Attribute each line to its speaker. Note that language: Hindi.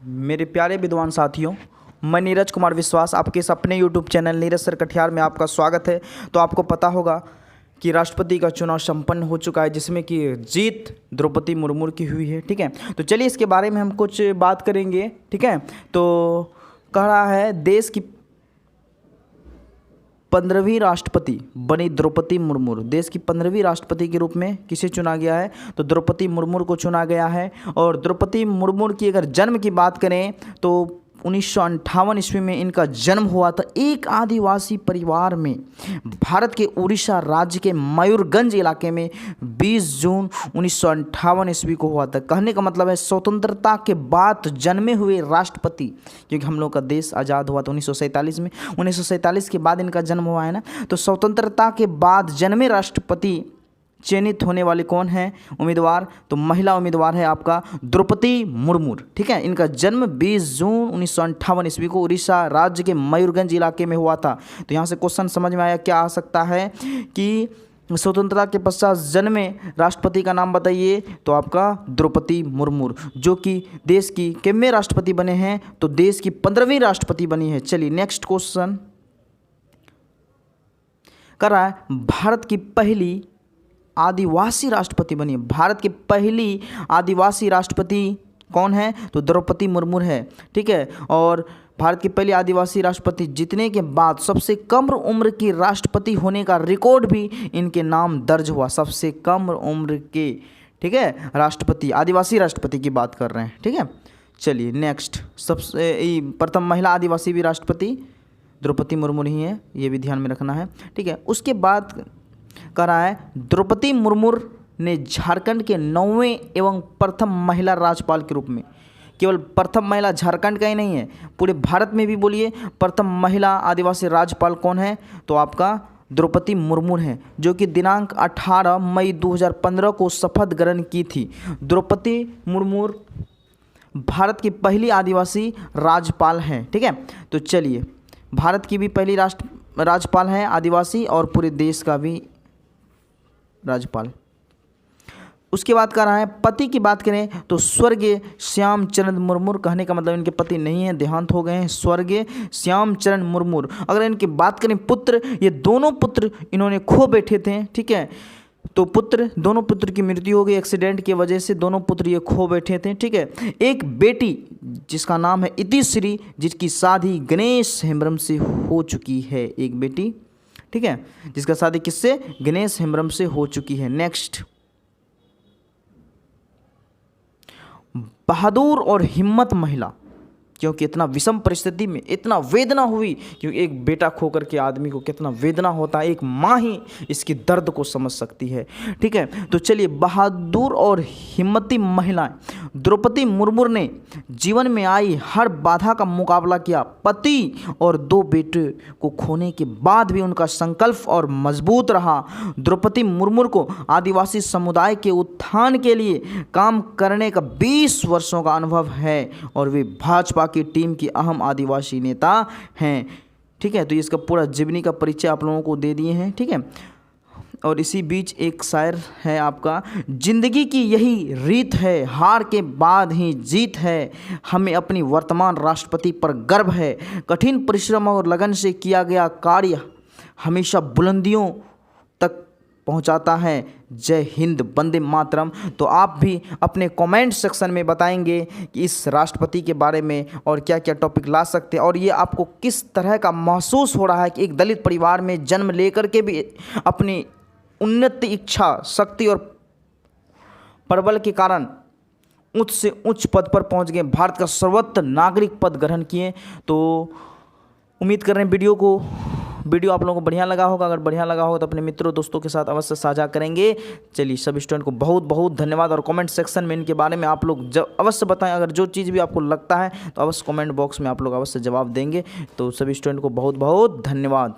Speaker 1: मेरे प्यारे विद्वान साथियों, मैं नीरज कुमार विश्वास आपके इस अपने YouTube channel Neeraj sir Katihar में आपका स्वागत है। तो आपको पता होगा कि राष्ट्रपति का चुनाव संपन्न हो चुका है, जिसमें कि जीत द्रौपदी मुर्मू की हुई है। ठीक है, तो चलिए इसके बारे में हम कुछ बात करेंगे। ठीक है, तो कह रहा है देश की 15वीं राष्ट्रपति बनी द्रौपदी मुर्मू। देश की 15वीं राष्ट्रपति के रूप में किसे चुना गया है? तो द्रौपदी मुर्मू को चुना गया है। और द्रौपदी मुर्मू की अगर जन्म की बात करें तो 1958 ईस्वी में इनका जन्म हुआ था एक आदिवासी परिवार में, भारत के उड़ीसा राज्य के मयूरगंज इलाके में 20 जून 1958 ईस्वी को हुआ था। कहने का मतलब है स्वतंत्रता के बाद जन्मे हुए राष्ट्रपति, क्योंकि हम लोग का देश आज़ाद हुआ था 1947 में। 1947 के बाद इनका जन्म हुआ है ना, तो स्वतंत्रता के बाद जन्मे राष्ट्रपति चयनित होने वाले कौन है उम्मीदवार? तो महिला उम्मीदवार है आपका द्रौपदी मुर्मू। ठीक है, इनका जन्म 20 जून 1958 ईस्वी को उड़ीसा राज्य के मयूरगंज इलाके में हुआ था। तो यहाँ से क्वेश्चन समझ में आया क्या आ सकता है कि स्वतंत्रता के पश्चात जन्मे राष्ट्रपति का नाम बताइए। तो आपका द्रौपदी मुर्मू, जो कि देश की कितने राष्ट्रपति बने हैं? तो देश की 15वीं राष्ट्रपति बनी है। चलिए नेक्स्ट क्वेश्चन कर रहा है भारत की पहली आदिवासी राष्ट्रपति बनी। भारत की पहली आदिवासी राष्ट्रपति कौन है? तो द्रौपदी मुर्मू है। ठीक है, और भारत की पहली आदिवासी राष्ट्रपति जीतने के बाद सबसे कम उम्र की राष्ट्रपति होने का रिकॉर्ड भी इनके नाम दर्ज हुआ। सबसे कम उम्र के, ठीक है, राष्ट्रपति, आदिवासी राष्ट्रपति की बात कर रहे हैं। ठीक है, चलिए नेक्स्ट, सबसे प्रथम महिला आदिवासी भी राष्ट्रपति द्रौपदी मुर्मू ही है, ये भी ध्यान में रखना है। ठीक है, उसके बाद कह रहा है द्रौपदी मुर्मू ने झारखंड के 9वें एवं प्रथम महिला राज्यपाल के रूप में, केवल प्रथम महिला झारखंड का ही नहीं है, पूरे भारत में भी बोलिए प्रथम महिला आदिवासी राज्यपाल कौन है? तो आपका द्रौपदी मुर्मू है, जो कि दिनांक 18 मई 2015 को शपथ ग्रहण की थी। द्रौपदी मुर्मू भारत की पहली आदिवासी राज्यपाल हैं। ठीक है, तो चलिए भारत की भी पहली राज्यपाल है आदिवासी, और पूरे देश का भी राज्यपाल। उसके बाद कर रहा है पति की बात करें तो स्वर्गीय श्यामचरण मुर्मू। कहने का मतलब इनके पति नहीं है, देहांत हो गए हैं, स्वर्गीय श्यामचरण मुर्मू। अगर इनकी बात करें पुत्र, ये दोनों पुत्र इन्होंने खो बैठे थे। ठीक है, तो दोनों पुत्र की मृत्यु हो गई एक्सीडेंट की वजह से, दोनों पुत्र ये खो बैठे थे। ठीक है, एक बेटी जिसका नाम है इतिश्री, जिसकी शादी गणेश हेम्ब्रम से हो चुकी है। एक बेटी, ठीक है, जिसका शादी किससे? गणेश हेम्ब्रम से हो चुकी है। नेक्स्ट, बहादुर और हिम्मत महिला, क्योंकि इतना विषम परिस्थिति में इतना वेदना हुई, क्योंकि एक बेटा खो करके आदमी को कितना वेदना होता है, एक माँ ही इसकी दर्द को समझ सकती है। ठीक है, तो चलिए बहादुर और हिम्मती महिलाएं द्रौपदी मुर्मू ने जीवन में आई हर बाधा का मुकाबला किया। पति और 2 बेटे को खोने के बाद भी उनका संकल्प और मजबूत रहा। द्रौपदी मुर्मू को आदिवासी समुदाय के उत्थान के लिए काम करने का 20 वर्षों का अनुभव है, और वे भाजपा की टीम की अहम आदिवासी नेता हैं। ठीक है, तो इसका पूरा जीवनी का परिचय आप लोगों को दे दिए हैं। ठीक है, और इसी बीच एक शायर है आपका, जिंदगी की यही रीत है, हार के बाद ही जीत है, हमें अपनी वर्तमान राष्ट्रपति पर गर्व है, कठिन परिश्रम और लगन से किया गया कार्य हमेशा बुलंदियों तक पहुंचाता है। जय हिंद, वंदे मातरम। तो आप भी अपने कमेंट सेक्शन में बताएंगे कि इस राष्ट्रपति के बारे में और क्या क्या टॉपिक ला सकते हैं, और ये आपको किस तरह का महसूस हो रहा है कि एक दलित परिवार में जन्म लेकर के भी अपनी उन्नत इच्छा शक्ति और प्रबल के कारण उच्च से उच्च पद पर पहुंच गए, भारत का सर्वोच्च नागरिक पद ग्रहण किए। तो उम्मीद कर रहे हैं वीडियो आप लोगों को बढ़िया लगा होगा। अगर बढ़िया लगा हो तो अपने मित्रों दोस्तों के साथ अवश्य साझा करेंगे। चलिए सभी स्टूडेंट को बहुत बहुत धन्यवाद, और कमेंट सेक्शन में इनके बारे में आप लोग अवश्य बताएं। अगर जो चीज़ भी आपको लगता है तो अवश्य कमेंट बॉक्स में आप लोग अवश्य जवाब देंगे। तो सभी स्टूडेंट को बहुत बहुत धन्यवाद।